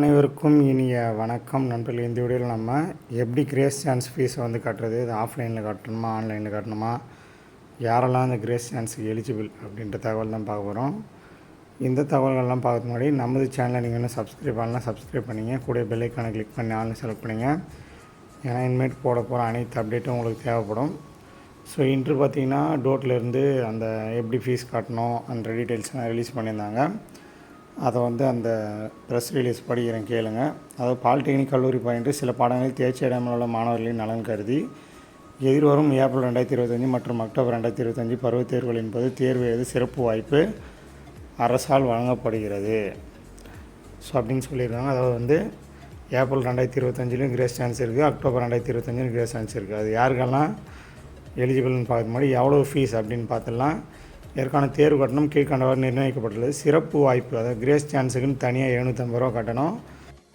அனைவருக்கும் இனிய வணக்கம் நண்பர்களே. இந்த வீடியோவில் நம்ம எப்படி கிரேஸ் சான்ஸ் ஃபீஸை வந்து கட்டுறது, இது ஆஃப்லைனில் கட்டணுமா ஆன்லைனில் கட்டணுமா, யாரெல்லாம் இந்த கிரேஸ் சான்ஸுக்கு எலிஜிபிள் அப்படின்ற தகவல் தான் பார்க்க போகிறோம். இந்த தகவல்கள்லாம் பார்க்கறதுக்கு முன்னாடி நமது சேனலை நீங்கள் இன்னும் சப்ஸ்கிரைப் பண்ணலாம், சப்ஸ்கிரைப் பண்ணிங்க. கூட பெல் ஐக்கானை கிளிக் பண்ணி ஆன்லைன் செலக்ட் பண்ணிங்க. ஏன்னா இனிமேட் போட போகிற அனைத்து அப்டேட்டும் உங்களுக்கு தேவைப்படும். ஸோ இன்று பார்த்திங்கன்னா டோட்லேருந்து அந்த எப்படி ஃபீஸ் கட்டணும் அந்த டீட்டெயில்ஸ்லாம் ரிலீஸ் பண்ணியிருந்தாங்க. அதை வந்து அந்த ப்ரெஸ் ரிலீஸ் படிக்கிறேன் கேளுங்க. அதாவது பாலிடெக்னிக் கல்லூரி பயின்று சில பாடங்களில் தேர்ச்சி அடையாமல் உள்ள மாணவர்களின் நலன் கருதி எதிர்வரும் ஏப்ரல் 2025 மற்றும் அக்டோபர் 2025 பருவத் தேர்வுகள் என்பது தேர்வு எழுத சிறப்பு வாய்ப்பு அரசால் வழங்கப்படுகிறது. ஸோ அப்படின்னு சொல்லியிருக்காங்க. அதாவது வந்து ஏப்ரல் 2025 கிரேஸ் சான்ஸ் இருக்குது, அக்டோபர் 2025 கிரேஸ் சான்ஸ் இருக்குது. அது யாருக்கெல்லாம் எலிஜிபிள்னு பார்க்க முன்னாடி எவ்வளோ ஃபீஸ் அப்படின்னு பார்த்துடலாம். இதற்கான தேர்வு கட்டணம் கீழ்கண்டவாறு நிர்ணயிக்கப்பட்டுள்ளது. சிறப்பு வாய்ப்பு, அதாவது கிரேஸ் சான்ஸுக்குன்னு தனியாக 750 ரூபா கட்டணும்.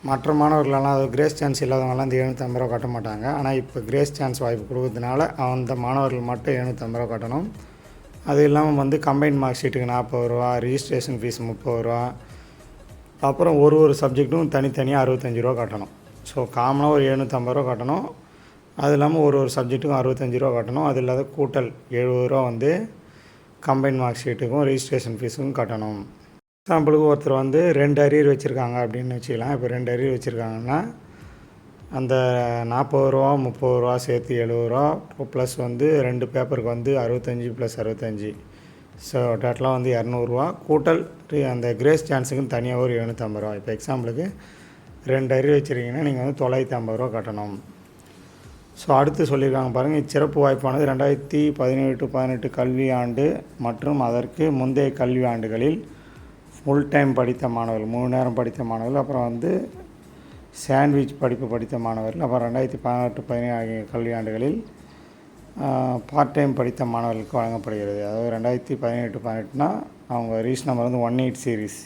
மற்ற மாணவர்களெல்லாம் அதாவது கிரேஸ் சான்ஸ் இல்லாதவங்களாம் இந்த 750 ரூபா கட்ட மாட்டாங்க. ஆனால் இப்போ கிரேஸ் சான்ஸ் வாய்ப்பு கொடுக்கறதுனால அந்த மாணவர்கள் மட்டும் 750 ரூபா கட்டணும். அது இல்லாமல் வந்து கம்பைன் மார்க் ஷீட்டுக்கு 40 ரூபா, ரிஜிஸ்ட்ரேஷன் ஃபீஸ் 30 ரூபா, அப்புறம் ஒரு சப்ஜெக்ட்டும் தனித்தனியாக 65 ரூபா கட்டணும். ஸோ காமனாக ஒரு 750 ரூபா கட்டணும். அது இல்லாமல் ஒரு சப்ஜெக்ட்டுக்கும் 65 ரூபா கட்டணும். அது இல்லாத கூட்டல் 70 ரூபா வந்து கம்பைன் மார்க் ஷீட்டுக்கும் ரிஜிஸ்ட்ரேஷன் ஃபீஸுக்கும் கட்டணும். எக்ஸாம்பிளுக்கு ஒருத்தர் வந்து 2 அரியர் வச்சுருக்காங்க அப்படின்னு வச்சுக்கலாம். இப்போ 2 அரியர் வச்சுருக்காங்கன்னா அந்த 40 ரூபா 30 ரூபா சேர்த்து 70 ரூபா ப்ளஸ் வந்து 2 பேப்பருக்கு வந்து 65 + 65, ஸோ டோட்டலாக வந்து 200 ரூபா கூட்டல் அந்த கிரேஸ் சான்ஸுக்குன்னு தனியாக ஒரு 750 ரூபா. இப்போ எக்ஸாம்பிளுக்கு 2 அரியர் வச்சுருக்கீங்கன்னா நீங்கள் வந்து 950 ரூபா கட்டணும். ஸோ அடுத்து சொல்லியிருக்காங்க பாருங்கள். இச்சிறப்பு வாய்ப்பானது 2017-18 கல்வி ஆண்டு மற்றும் அதற்கு முந்தைய கல்வி ஆண்டுகளில் ஃபுல் டைம் படித்த மாணவர்கள், 3 நேரம் படித்த மாணவர்கள், அப்புறம் வந்து சாண்ட்விச் படிப்பு படித்த மாணவர்கள், அப்புறம் 2018-17 ஆகிய கல்வி ஆண்டுகளில் பார்ட் டைம் படித்த மாணவர்களுக்கு வழங்கப்படுகிறது. அதாவது 2017-18னா அவங்க ரீச் நம்பர் வந்து 18 சீரீஸ்.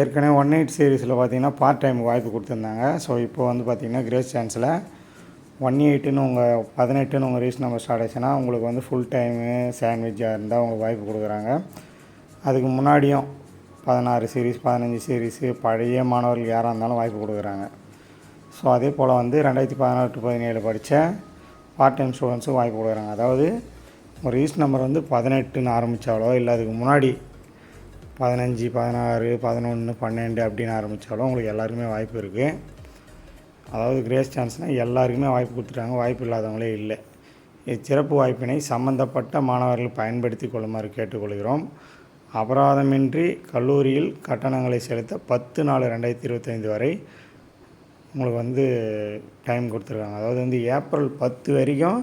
ஏற்கனவே 18 சீரீஸில் பார்த்திங்கன்னா பார்ட் டைமுக்கு வாய்ப்பு கொடுத்துருந்தாங்க. ஸோ இப்போ வந்து பார்த்திங்கன்னா கிரேஸ் சான்ஸில் 18ன்னு உங்கள் 18ன்னு உங்கள் ரீச் நம்பர் ஸ்டார்ட் ஆச்சுன்னா உங்களுக்கு வந்து ஃபுல் டைமு சாண்ட்விச்சாக இருந்தால் உங்களுக்கு வாய்ப்பு கொடுக்குறாங்க. அதுக்கு முன்னாடியும் 16 சீரீஸ் 15 சீரீஸு பழைய மாணவர்கள் யாராக இருந்தாலும் வாய்ப்பு கொடுக்குறாங்க. ஸோ அதே போல் வந்து 2016-17 படித்த பார்ட் டைம் ஸ்டூடெண்ட்ஸும் வாய்ப்பு கொடுக்குறாங்க. அதாவது ஒரு ரீச் நம்பர் வந்து 18ன்னு ஆரம்பித்தாலோ இல்லை அதுக்கு முன்னாடி 15, 16, 11, 12 அப்படின்னு ஆரம்பித்தாலும் உங்களுக்கு எல்லாருக்குமே வாய்ப்பு இருக்குது. அதாவது கிரேஸ் சான்ஸ்னால் எல்லாருக்குமே வாய்ப்பு கொடுத்துட்டாங்க, வாய்ப்பு இல்லாதவங்களே இல்லை. இச்சிறப்பு வாய்ப்பினை சம்பந்தப்பட்ட மாணவர்கள் பயன்படுத்தி கொள்ளுமாறு கேட்டுக்கொள்கிறோம். அபராதமின்றி கல்லூரியில் கட்டணங்களை செலுத்த 10/4/2025 வரை உங்களுக்கு வந்து டைம் கொடுத்துருக்காங்க. அதாவது வந்து ஏப்ரல் 10 வரைக்கும்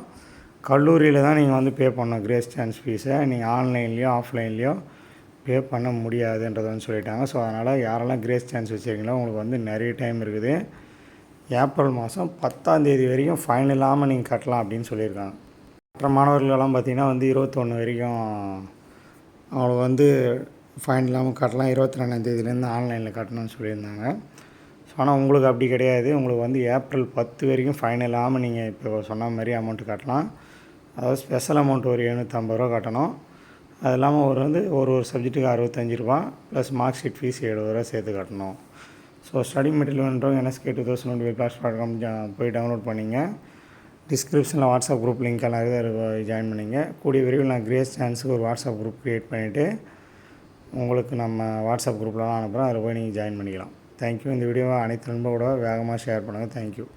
கல்லூரியில் தான் நீங்கள் வந்து பே பண்ணணும் கிரேஸ் சான்ஸ் ஃபீஸை. நீங்கள் ஆன்லைன்லேயோ ஆஃப்லைன்லேயோ பே பண்ண முடியாதுன்றதை வந்து சொல்லிட்டாங்க. ஸோ அதனால் யாரெல்லாம் கிரேஸ் சான்ஸ் வச்சுருக்கீங்களோ உங்களுக்கு வந்து நிறைய டைம் இருக்குது. ஏப்ரல் மாதம் 10ஆம் தேதி வரைக்கும் ஃபைன் இல்லாமல் நீங்கள் கட்டலாம் அப்படின்னு சொல்லியிருக்காங்க. மற்ற மாணவர்களெல்லாம் பார்த்திங்கன்னா வந்து 21 வரைக்கும் அவங்களுக்கு வந்து ஃபைன் இல்லாமல் கட்டலாம். 22ஆம் தேதியிலேருந்து ஆன்லைனில் கட்டணும்னு சொல்லியிருந்தாங்க. ஸோ ஆனால் உங்களுக்கு அப்படி கிடையாது. உங்களுக்கு வந்து ஏப்ரல் 10 வரைக்கும் ஃபைன் இல்லாமல் நீங்கள் இப்போ சொன்ன மாதிரி அமௌண்ட்டு கட்டலாம். அதாவது ஸ்பெஷல் அமௌண்ட் ஒரு 750 ரூபா கட்டணும். அது இல்லாமல் ஒரு சப்ஜெக்ட்டுக்கு 65 ரூபா ப்ளஸ் மார்க் ஷீட் ஃபீஸ் 70 ரூபா சேர்த்து கட்டணும். ஸோ ஸ்டடி மெட்டீரியல் வேணுன்றவங்க NSK2020 போய் டவுன்லோட் பண்ணிங்க. டிஸ்கிரிப்ஷனில் வாட்ஸ்அப் குரூப் லிங்க் எல்லாம் ஜாயின் பண்ணிங்க. கூடிய விரைவில் நான் கிரேஸ் சான்ஸுக்கு ஒரு வாட்ஸ்அப் குரூப் க்ரியேட் பண்ணிவிட்டு உங்களுக்கு நம்ம வாட்ஸ்அப் குரூப்லலாம் அனுப்புகிறோம். அதில் போய் நீங்கள் ஜாயின் பண்ணிக்கலாம். தேங்க்யூ. இந்த வீடியோவை அனைத்து நண்பர்களோட வேகமாக ஷேர் பண்ணுங்கள். தேங்க்யூ.